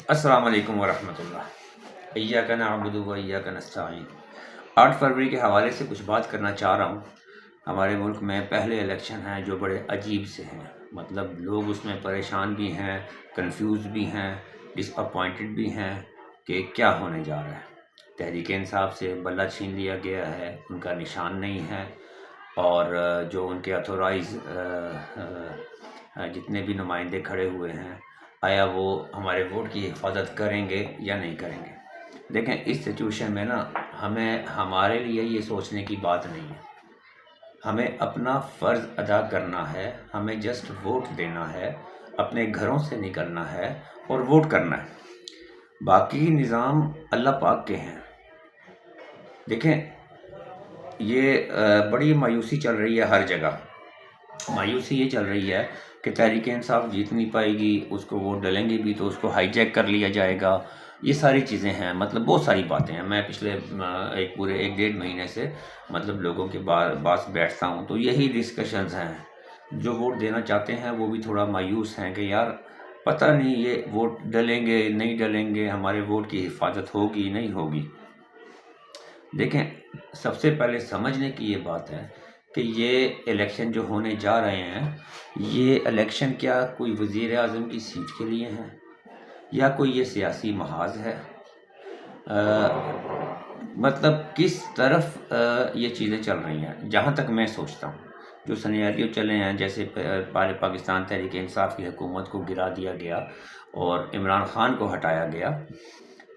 السلام علیکم ورحمۃ اللہ۔ ایاک نعبد و ایاک نستعین۔ 8 فروری کے حوالے سے کچھ بات کرنا چاہ رہا ہوں۔ ہمارے ملک میں پہلے الیکشن ہیں جو بڑے عجیب سے ہیں، مطلب لوگ اس میں پریشان بھی ہیں، کنفیوز بھی ہیں، ڈس اپوائنٹڈ بھی ہیں کہ کیا ہونے جا رہا ہے۔ تحریک انصاف سے بلہ چھین لیا گیا ہے، ان کا نشان نہیں ہے، اور جو ان کے اتھورائز جتنے بھی نمائندے کھڑے ہوئے ہیں، آیا وہ ہمارے ووٹ کی حفاظت کریں گے یا نہیں کریں گے۔ دیکھیں، اس سچویشن میں نا ہمارے لیے یہ سوچنے کی بات نہیں ہے۔ ہمیں اپنا فرض ادا کرنا ہے، ہمیں جسٹ ووٹ دینا ہے، اپنے گھروں سے نکلنا ہے اور ووٹ کرنا ہے۔ باقی نظام اللہ پاک کے ہیں۔ دیکھیں، یہ بڑی مایوسی چل رہی ہے ہر جگہ۔ مایوسی یہ چل رہی ہے کہ تحریک انصاف جیت نہیں پائے گی، اس کو ووٹ ڈلیں گے بھی تو اس کو ہائی جیک کر لیا جائے گا۔ یہ ساری چیزیں ہیں، مطلب بہت ساری باتیں ہیں۔ میں پچھلے پورے 1 ڈیڑھ مہینے سے مطلب لوگوں کے پاس بیٹھتا ہوں تو یہی ڈسکشنز ہیں۔ جو ووٹ دینا چاہتے ہیں وہ بھی تھوڑا مایوس ہیں کہ یار پتہ نہیں یہ ووٹ ڈلیں گے نہیں ڈلیں گے، ہمارے ووٹ کی حفاظت ہوگی نہیں ہوگی۔ دیکھیں، سب سے پہلے سمجھنے کی یہ بات ہے کہ یہ الیکشن جو ہونے جا رہے ہیں، یہ الیکشن کیا کوئی وزیر اعظم کی سیٹ کے لیے ہیں یا کوئی یہ سیاسی محاذ ہے؟ مطلب کس طرف یہ چیزیں چل رہی ہیں؟ جہاں تک میں سوچتا ہوں جو سیناریو چلے ہیں، جیسے پاکستان تحریک انصاف کی حکومت کو گرا دیا گیا اور عمران خان کو ہٹایا گیا،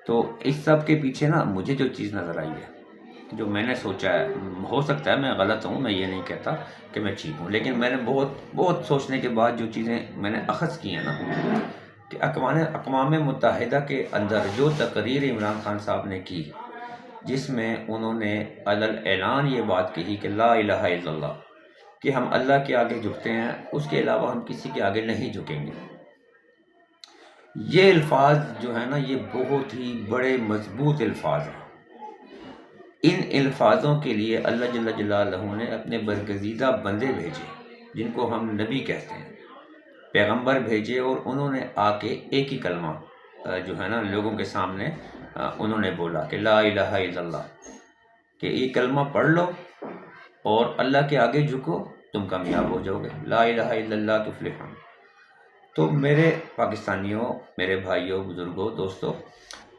تو اس سب کے پیچھے نا مجھے جو چیز نظر آئی ہے، جو میں نے سوچا ہے، ہو سکتا ہے میں غلط ہوں، میں یہ نہیں کہتا کہ میں ٹھیک ہوں، لیکن میں نے بہت سوچنے کے بعد جو چیزیں میں نے اخذ کی ہیں نا، کہ اقوام متحدہ کے اندر جو تقریر عمران خان صاحب نے کی، جس میں انہوں نے علل اعلان یہ بات کہی کہ لا الہ الا اللہ، کہ ہم اللہ کے آگے جھکتے ہیں، اس کے علاوہ ہم کسی کے آگے نہیں جھکیں گے۔ یہ الفاظ جو ہیں نا، یہ بہت ہی بڑے مضبوط الفاظ ہیں۔ ان الفاظوں کے لیے اللہ جل جلالہ نے اپنے برگزیدہ بندے بھیجے، جن کو ہم نبی کہتے ہیں، پیغمبر بھیجے، اور انہوں نے آ کے ایک ہی کلمہ جو ہے نا لوگوں کے سامنے انہوں نے بولا کہ لا الہ الا اللہ، کہ یہ کلمہ پڑھ لو اور اللہ کے آگے جھکو، تم کامیاب ہو جاؤ گے، لا الہ الا اللہ تفلحون۔ تو میرے پاکستانیوں، میرے بھائیوں، بزرگوں، دوستوں،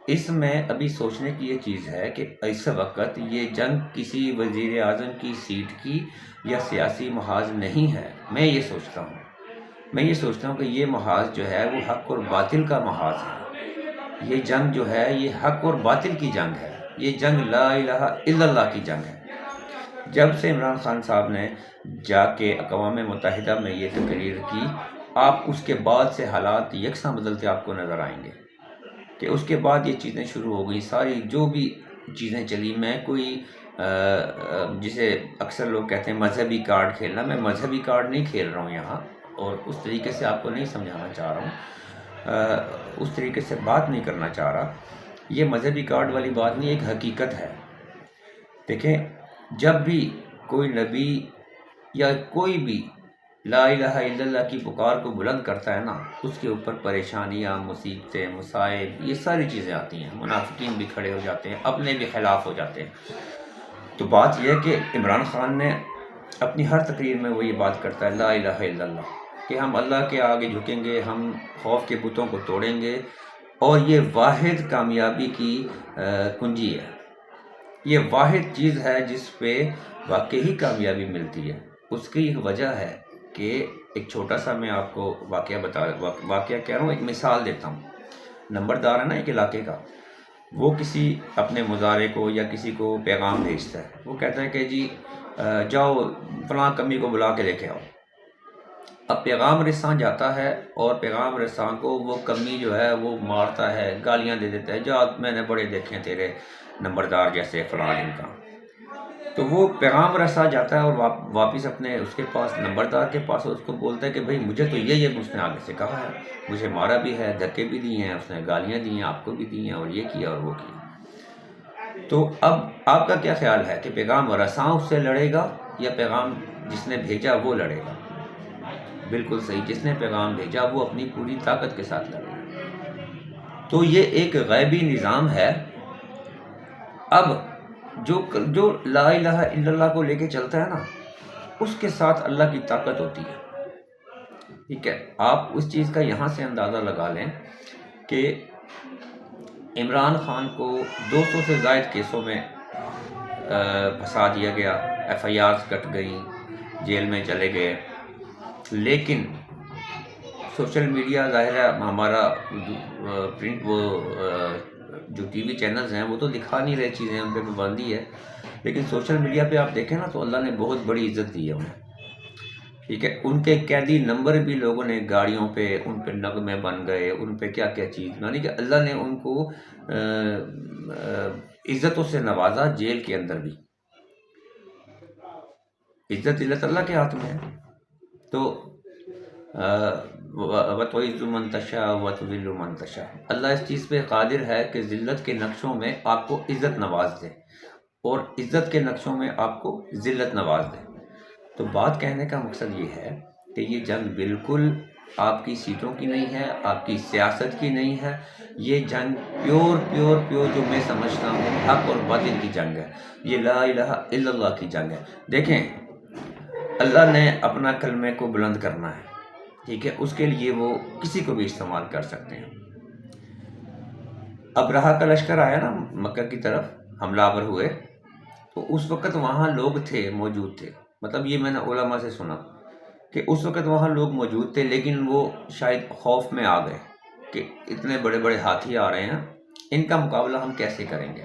اس میں ابھی سوچنے کی یہ چیز ہے کہ اس وقت یہ جنگ کسی وزیر اعظم کی سیٹ کی یا سیاسی محاذ نہیں ہے۔ میں یہ سوچتا ہوں کہ یہ محاذ جو ہے وہ حق اور باطل کا محاذ ہے۔ یہ جنگ جو ہے یہ حق اور باطل کی جنگ ہے، یہ جنگ لا الہ الا اللہ کی جنگ ہے۔ جب سے عمران خان صاحب نے جا کے اقوام متحدہ میں یہ تقریر کی، آپ اس کے بعد سے حالات یکساں بدلتے آپ کو نظر آئیں گے، کہ اس کے بعد یہ چیزیں شروع ہو گئی، ساری جو بھی چیزیں چلی۔ میں کوئی جسے اکثر لوگ کہتے ہیں مذہبی کارڈ کھیلنا، میں مذہبی کارڈ نہیں کھیل رہا ہوں یہاں، اور اس طریقے سے آپ کو نہیں سمجھانا چاہ رہا ہوں، اس طریقے سے بات نہیں کرنا چاہ رہا۔ یہ مذہبی کارڈ والی بات نہیں، ایک حقیقت ہے۔ دیکھیں، جب بھی کوئی نبی یا کوئی بھی لا الہ الا اللہ کی پکار کو بلند کرتا ہے نا، اس کے اوپر پریشانیاں، مصیبتیں، مصائب، یہ ساری چیزیں آتی ہیں، منافقین بھی کھڑے ہو جاتے ہیں، اپنے بھی خلاف ہو جاتے ہیں۔ تو بات یہ ہے کہ عمران خان نے اپنی ہر تقریر میں وہ یہ بات کرتا ہے لا الہ الا اللہ، کہ ہم اللہ کے آگے جھکیں گے، ہم خوف کے بتوں کو توڑیں گے، اور یہ واحد کامیابی کی کنجی ہے۔ یہ واحد چیز ہے جس پہ واقعی کامیابی ملتی ہے۔ اس کی ایک وجہ ہے کہ ایک چھوٹا سا میں آپ کو واقعہ کہہ رہا ہوں، ایک مثال دیتا ہوں۔ نمبردار ہے نا ایک علاقے کا، وہ کسی اپنے مظاہرے کو یا کسی کو پیغام بھیجتا ہے، وہ کہتا ہے کہ جی جاؤ فلاں کمی کو بلا کے لے کے آؤ۔ اب پیغام رساں جاتا ہے اور پیغام رساں کو وہ کمی جو ہے وہ مارتا ہے، گالیاں دے دیتا ہے، جا میں نے بڑے دیکھے ہیں تیرے نمبردار جیسے فلاں ان کا۔ تو وہ پیغام رساں جاتا ہے اور واپس اپنے اس کے پاس نمبردار کے پاس اس کو بولتا ہے کہ بھئی مجھے تو یہ اس نے آگے سے کہا ہے، مجھے مارا بھی ہے، دھکے بھی دیے ہیں، اس نے گالیاں دی ہیں، آپ کو بھی دی ہیں، اور یہ کیا اور وہ کیا۔ تو اب آپ کا کیا خیال ہے کہ پیغام رساں اس سے لڑے گا یا پیغام جس نے بھیجا وہ لڑے گا؟ بالکل صحیح، جس نے پیغام بھیجا وہ اپنی پوری طاقت کے ساتھ لڑے گا۔ تو یہ ایک غیبی نظام ہے۔ اب جو لا الہ الا اللہ کو لے کے چلتا ہے نا، اس کے ساتھ اللہ کی طاقت ہوتی ہے، ٹھیک ہے۔ آپ اس چیز کا یہاں سے اندازہ لگا لیں کہ عمران خان کو 200 سے زائد کیسوں میں پھنسا دیا گیا، ایف آئی آرز کٹ گئیں، جیل میں چلے گئے، لیکن سوشل میڈیا ظاہر ہے ہمارا پرنٹ وہ جو ٹی وی چینلز ہیں وہ تو دکھا نہیں رہے چیزیں، ان پہ پابندی ہے، لیکن سوشل میڈیا پہ آپ دیکھیں نا تو اللہ نے بہت بڑی عزت دی ہے انہیں، ٹھیک ہے۔ ان کے قیدی نمبر بھی لوگوں نے گاڑیوں پہ، ان پہ نغمے بن گئے، ان پہ کیا کیا چیز، یعنی کہ اللہ نے ان کو عزتوں سے نوازا جیل کے اندر بھی۔ عزت اللہ کے ہاتھ میں ہے، تو وَتُعِزُّ مَن تَشَاءُ وَتُذِلُّ مَن تَشَاءُ، اللہ اس چیز پہ قادر ہے کہ ذلت کے نقشوں میں آپ کو عزت نواز دے اور عزت کے نقشوں میں آپ کو ذلت نواز دے۔ تو بات کہنے کا مقصد یہ ہے کہ یہ جنگ بالکل آپ کی سیٹوں کی نہیں ہے، آپ کی سیاست کی نہیں ہے، یہ جنگ پیور جو میں سمجھتا ہوں حق اور باطل کی جنگ ہے، یہ لا الہ الا اللہ کی جنگ ہے۔ دیکھیں، اللہ نے اپنا کلمے کو بلند کرنا ہے، ٹھیک ہے، اس کے لیے وہ کسی کو بھی استعمال کر سکتے ہیں۔ ابرہہ کا لشکر آیا نا مکہ کی طرف، حملہ آور ہوئے، تو اس وقت وہاں لوگ تھے، موجود تھے، مطلب یہ میں نے علماء سے سنا کہ اس وقت وہاں لوگ موجود تھے، لیکن وہ شاید خوف میں آ گئے کہ اتنے بڑے بڑے ہاتھی آ رہے ہیں، ان کا مقابلہ ہم کیسے کریں گے،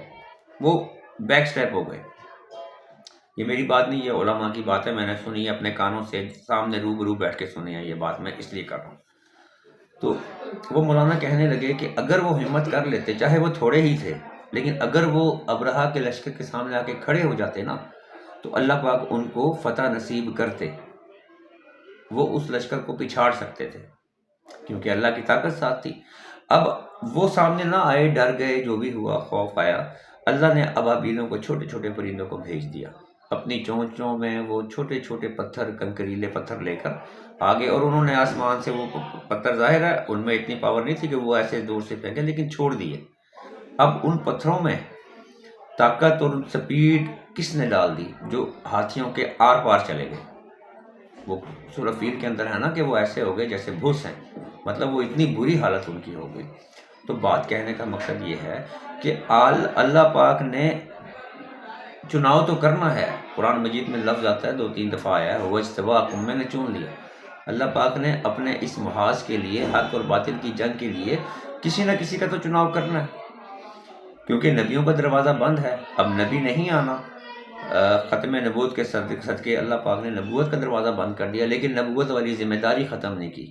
وہ بیک سٹیپ ہو گئے۔ یہ میری بات نہیں، یہ علماء کی بات ہے، میں نے سنی اپنے کانوں سے، سامنے روبرو بیٹھ کے سنی ہے یہ بات، میں اس لیے کر رہا ہوں۔ تو وہ مولانا کہنے لگے کہ اگر وہ ہمت کر لیتے، چاہے وہ تھوڑے ہی تھے، لیکن اگر وہ ابرہہ کے لشکر کے سامنے آ کے کھڑے ہو جاتے نا تو اللہ پاک ان کو فتح نصیب کرتے، وہ اس لشکر کو پچھاڑ سکتے تھے، کیونکہ اللہ کی طاقت ساتھ تھی۔ اب وہ سامنے نہ آئے، ڈر گئے، جو بھی ہوا، خوف آیا، اللہ نے ابابیلوں کو، چھوٹے چھوٹے پرندوں کو بھیج دیا، اپنی چونچوں میں وہ چھوٹے چھوٹے پتھر، کنکریلے پتھر لے کر آگے، اور انہوں نے آسمان سے وہ پتھر، ظاہر ہے ان میں اتنی پاور نہیں تھی کہ وہ ایسے دور سے پھینکیں، لیکن چھوڑ دیے۔ اب ان پتھروں میں طاقت اور سپیڈ کس نے ڈال دی؟ جو ہاتھیوں کے آر پار چلے گئے۔ وہ سورہ فیل کے اندر ہے نا کہ وہ ایسے ہو گئے جیسے بھوس ہیں، مطلب وہ اتنی بری حالت ان کی ہو گئی۔ تو بات کہنے کا مقصد یہ ہے کہ اللہ پاک نے چناؤ تو کرنا ہے، قرآن مجید میں لفظ آتا ہے، 2-3 دفعہ آیا ہے، وَاجْتَبَاكُمْ، میں نے چن لیا۔ اللہ پاک نے اپنے اس محاذ کے لیے، حق اور باطل کی جنگ کے لیے کسی نہ کسی کا تو چناؤ کرنا ہے، کیونکہ نبیوں کا دروازہ بند ہے، اب نبی نہیں آنا، ختم نبوت کے صدقے اللہ پاک نے نبوت کا دروازہ بند کر دیا، لیکن نبوت والی ذمہ داری ختم نہیں کی۔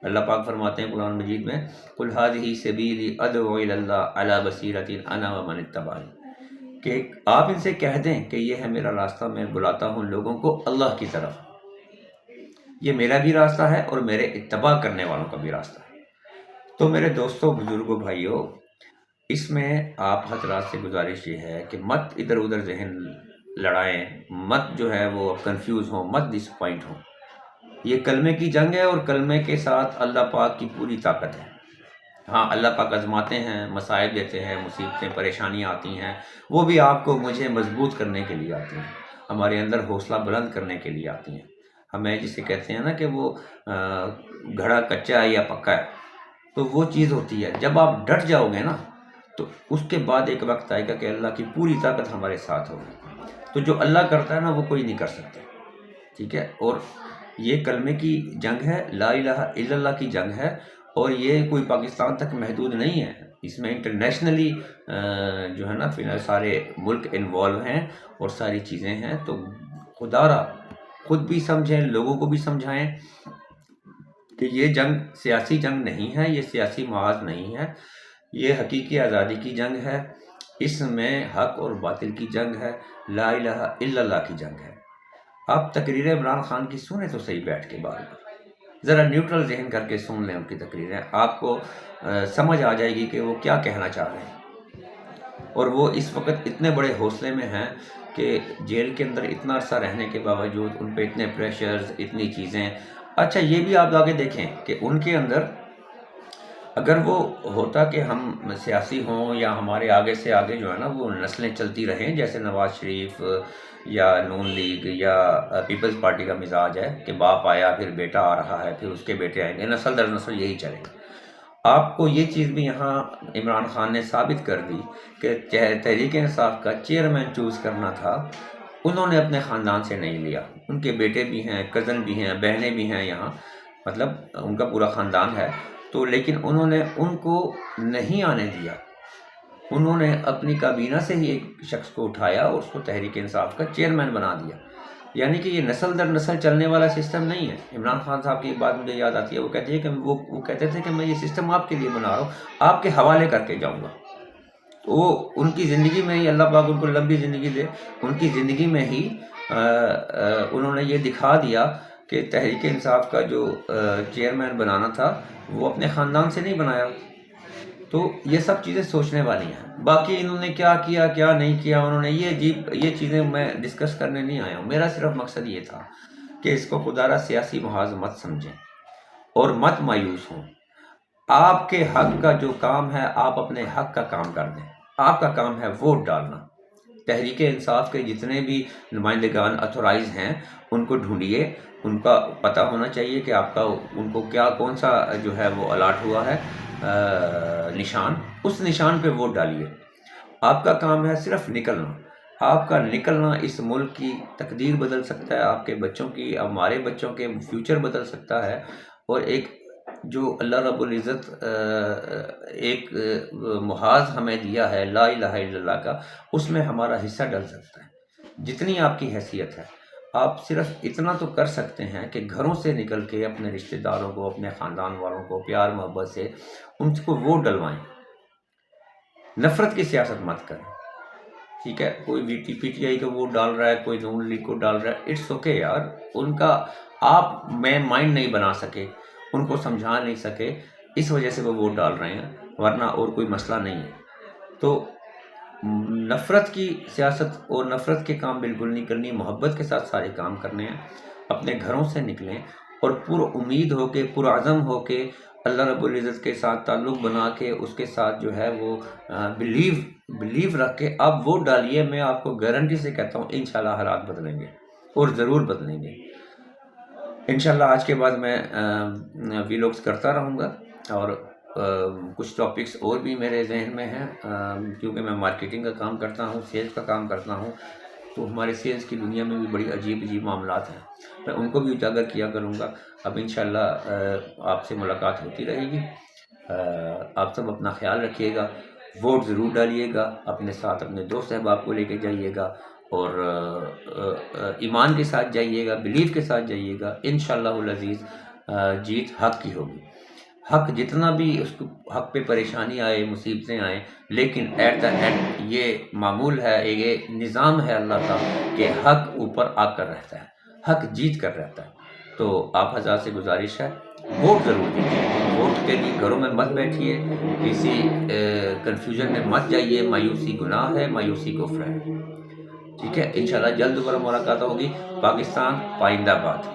اللہ پاک فرماتے ہیں قرآن مجید میں، قُلْ هَٰذِهِ سَبِيلِي أَدْعُو إِلَى اللَّهِ عَلَىٰ بَصِيرَةٍ أَنَا وَمَنِ اتَّبَعَنِي، کہ آپ ان سے کہہ دیں کہ یہ ہے میرا راستہ، میں بلاتا ہوں لوگوں کو اللہ کی طرف، یہ میرا بھی راستہ ہے اور میرے اتباع کرنے والوں کا بھی راستہ ہے۔ تو میرے دوستوں، بزرگوں، بھائیوں، اس میں آپ حضرات سے گزارش یہ ہے کہ مت ادھر ادھر ذہن لڑائیں، مت جو ہے وہ کنفیوز ہوں، مت ڈس پوائنٹ ہوں۔ یہ کلمے کی جنگ ہے، اور کلمے کے ساتھ اللہ پاک کی پوری طاقت ہے۔ ہاں، اللہ پاک آزماتے ہیں، مصائب دیتے ہیں، مصیبتیں، پریشانیاں آتی ہیں، وہ بھی آپ کو، مجھے مضبوط کرنے کے لیے آتی ہیں، ہمارے اندر حوصلہ بلند کرنے کے لیے آتی ہیں۔ ہمیں جسے کہتے ہیں نا کہ وہ گھڑا کچا ہے یا پکا ہے، تو وہ چیز ہوتی ہے، جب آپ ڈٹ جاؤ گے نا تو اس کے بعد ایک وقت آئے گا کہ اللہ کی پوری طاقت ہمارے ساتھ ہوگی۔ تو جو اللہ کرتا ہے نا وہ کوئی نہیں کر سکتا، ٹھیک ہے۔ اور یہ کلمے کی جنگ ہے، لا الہ الا اللہ کی جنگ ہے، اور یہ کوئی پاکستان تک محدود نہیں ہے، اس میں انٹرنیشنلی جو ہے نا فی الحال سارے ملک انوالو ہیں اور ساری چیزیں ہیں۔ تو خدا را خود بھی سمجھیں، لوگوں کو بھی سمجھائیں کہ یہ جنگ سیاسی جنگ نہیں ہے، یہ سیاسی محاذ نہیں ہے، یہ حقیقی آزادی کی جنگ ہے، اس میں حق اور باطل کی جنگ ہے، لا الہ الا اللہ کی جنگ ہے۔ آپ تقریر عمران خان کی سنیں تو صحیح بیٹھ کے، بار بار ذرا نیوٹرل ذہن کر کے سن لیں ان کی تقریریں، آپ کو سمجھ آ جائے گی کہ وہ کیا کہنا چاہ رہے ہیں۔ اور وہ اس وقت اتنے بڑے حوصلے میں ہیں کہ جیل کے اندر اتنا عرصہ رہنے کے باوجود ان پہ اتنے پریشرز، اتنی چیزیں۔ اچھا، یہ بھی آپ آگے دیکھیں کہ ان کے اندر اگر وہ ہوتا کہ ہم سیاسی ہوں یا ہمارے آگے سے آگے جو ہے نا وہ نسلیں چلتی رہیں، جیسے نواز شریف یا نون لیگ یا پیپلز پارٹی کا مزاج ہے کہ باپ آیا پھر بیٹا آ رہا ہے پھر اس کے بیٹے آئیں گے، نسل در نسل یہی چلے گا۔ آپ کو یہ چیز بھی یہاں عمران خان نے ثابت کر دی کہ تحریک انصاف کا چیئرمین چوز کرنا تھا، انہوں نے اپنے خاندان سے نہیں لیا، ان کے بیٹے بھی ہیں، کزن بھی ہیں، بہنیں بھی ہیں یہاں، مطلب ان کا پورا خاندان ہے، تو لیکن انہوں نے ان کو نہیں آنے دیا، انہوں نے اپنی کابینہ سے ہی ایک شخص کو اٹھایا اور اس کو تحریک انصاف کا چیئرمین بنا دیا۔ یعنی کہ یہ نسل در نسل چلنے والا سسٹم نہیں ہے۔ عمران خان صاحب کی ایک بات مجھے یاد آتی ہے، وہ کہتے ہیں کہ وہ کہتے تھے کہ میں یہ سسٹم آپ کے لیے بنا رہا ہوں، آپ کے حوالے کر کے جاؤں گا۔ تو وہ ان کی زندگی میں ہی، اللہ پاک ان کو لمبی زندگی دے، ان کی زندگی میں ہی انہوں نے یہ دکھا دیا کہ تحریک انصاف کا جو چیئرمین بنانا تھا وہ اپنے خاندان سے نہیں بنایا۔ تو یہ سب چیزیں سوچنے والی ہیں۔ باقی انہوں نے کیا کیا کیا نہیں کیا، انہوں نے یہ چیزیں میں ڈسکس کرنے نہیں آیا ہوں۔ میرا صرف مقصد یہ تھا کہ اس کو خدا را سیاسی محاذ مت سمجھیں اور مت مایوس ہوں۔ آپ کے حق کا جو کام ہے آپ اپنے حق کا کام کر دیں، آپ کا کام ہے ووٹ ڈالنا۔ تحریک انصاف کے جتنے بھی نمائندگان اتھورائز ہیں ان کو ڈھونڈیے، ان کا پتہ ہونا چاہیے کہ آپ کا ان کو کیا کون سا جو ہے وہ الاٹ ہوا ہے نشان، اس نشان پہ ووٹ ڈالیے۔ آپ کا کام ہے صرف نکلنا، آپ کا نکلنا اس ملک کی تقدیر بدل سکتا ہے، آپ کے بچوں کی، ہمارے بچوں کے فیوچر بدل سکتا ہے، اور ایک جو اللہ رب العزت ایک محاذ ہمیں دیا ہے لا الہ الا اللہ کا، اس میں ہمارا حصہ ڈل سکتا ہے۔ جتنی آپ کی حیثیت ہے آپ صرف اتنا تو کر سکتے ہیں کہ گھروں سے نکل کے اپنے رشتہ داروں کو، اپنے خاندان والوں کو پیار محبت سے ان کو ووٹ ڈلوائیں۔ نفرت کی سیاست مت کریں، ٹھیک ہے؟ کوئی پی ٹی آئی کا ووٹ ڈال رہا ہے، کوئی نون لیگ کو ڈال رہا ہے، اٹس اوکے یار، ان کا آپ میں مائنڈ نہیں بنا سکے، ان کو سمجھا نہیں سکے، اس وجہ سے وہ ووٹ ڈال رہے ہیں، ورنہ اور کوئی مسئلہ نہیں ہے۔ تو نفرت کی سیاست اور نفرت کے کام بالکل نہیں کرنی، محبت کے ساتھ سارے کام کرنے ہیں۔ اپنے گھروں سے نکلیں اور پر امید ہو کے، پرعزم ہو کے، اللہ رب العزت کے ساتھ تعلق بنا کے، اس کے ساتھ جو ہے وہ بلیو رکھ کے آپ ووٹ ڈالیے۔ میں آپ کو گارنٹی سے کہتا ہوں انشاءاللہ حالات بدلیں گے اور ضرور بدلیں گے انشاءاللہ۔ آج کے بعد میں ویلوگز کرتا رہوں گا، اور کچھ ٹاپکس اور بھی میرے ذہن میں ہیں، کیونکہ میں مارکیٹنگ کا کام کرتا ہوں، سیلز کا کام کرتا ہوں، تو ہمارے سیلز کی دنیا میں بھی بڑی عجیب معاملات ہیں، میں ان کو بھی اجاگر کیا کروں گا۔ اب انشاءاللہ آپ سے ملاقات ہوتی رہے گی۔ آپ سب اپنا خیال رکھیے گا، ووٹ ضرور ڈالیے گا، اپنے ساتھ اپنے دوست احباب کو لے کے جائیے گا، اور ایمان کے ساتھ جائیے گا، بلیف کے ساتھ جائیے گا، انشاءاللہ العزیز جیت حق کی ہوگی۔ حق جتنا بھی اس کو حق پہ پریشانی آئے، مصیبتیں آئیں، لیکن ایٹ دا اینڈ یہ معمول ہے، یہ نظام ہے اللہ کا کہ حق اوپر آ کر رہتا ہے، حق جیت کر رہتا ہے۔ تو آپ حضرات سے گزارش ہے ووٹ ضرور دیجیے، ووٹ کے لیے گھروں میں مت بیٹھیے، کسی کنفیوژن میں مت جائیے، مایوسی گناہ ہے، مایوسی کفر ہے، ٹھیک ہے؟ انشاءاللہ جلد دوبارہ ملاقات ہوگی۔ پاکستان پائندہ باد۔